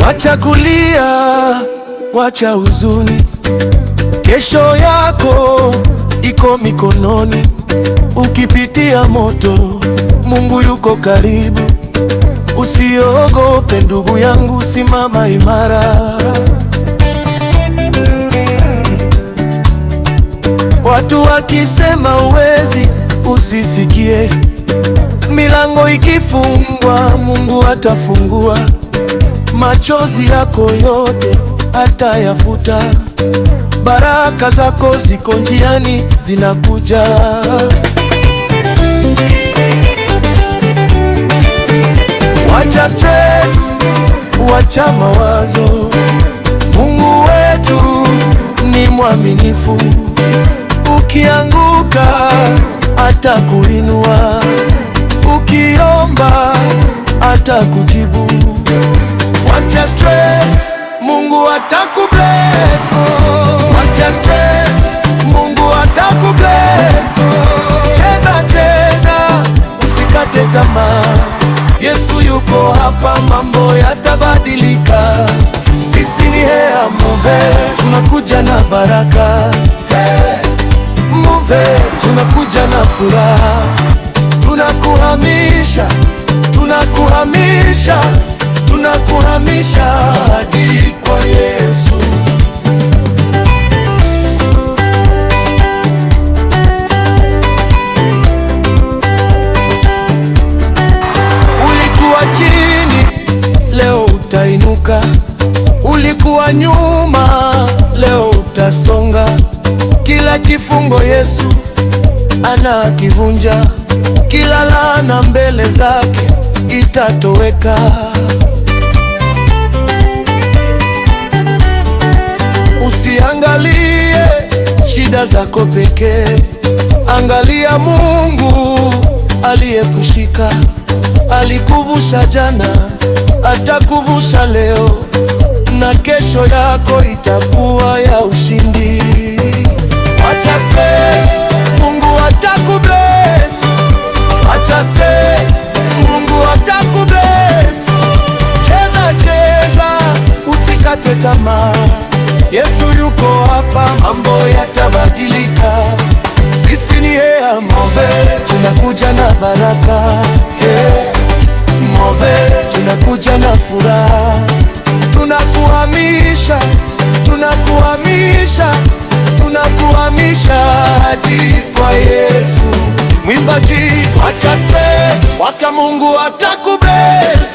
Wacha kulia, wacha huzuni, kesho yako iko mikononi. Ukipitia moto, Mungu yuko karibu. Usiogope ndugu yangu, simama imara. Watu wakisema uwezi, usisikie. Milango ikifungwa, Mungu atafungua. Machozi yako yote atayafuta. Baraka zako ziko njiani, zinakuja. Wacha stress, wacha mawazo. Mungu wetu ni mwaminifu. Ukianguka atakuinua, ukiomba atakujibu. Wacha stress, Mungu atakubless. Wacha stress, Mungu atakubless. Cheza cheza, usikate tamaa. Yesu yuko hapa, mambo yatabadilika. Sisi ni Hea Move, tunakuja na baraka. Move, tunakuja na furaha. Tunakuhamisha, tunakuhamisha, tunakuhamisha hadi kwa Yesu. Ulikuwa chini, leo utainuka. Ulikuwa nyuma, leo utasonga. Kila kifungo Yesu anakivunja. Kila laana mbele zake itatoweka. Usiangalie shida zako pekee, angalia Mungu aliyekushika. Alikuvusha jana, atakuvusha leo, na kesho yako itakuwa ya ushindi. Wacha stress, Mungu atakubless. Wacha stress, Mungu atakubless. Cheza cheza, usikate tamaa. Yesu yuko hapa, mambo yatabadilika. Sisi ni Hea Move, tunakuja na baraka. Move, tunakuja na furaha. Tunakuhamisha, tunakuhamisha, tunakuhamisha hadi kwa Yesu. Mwimbaji, wacha stress, wacha Mungu atakubless.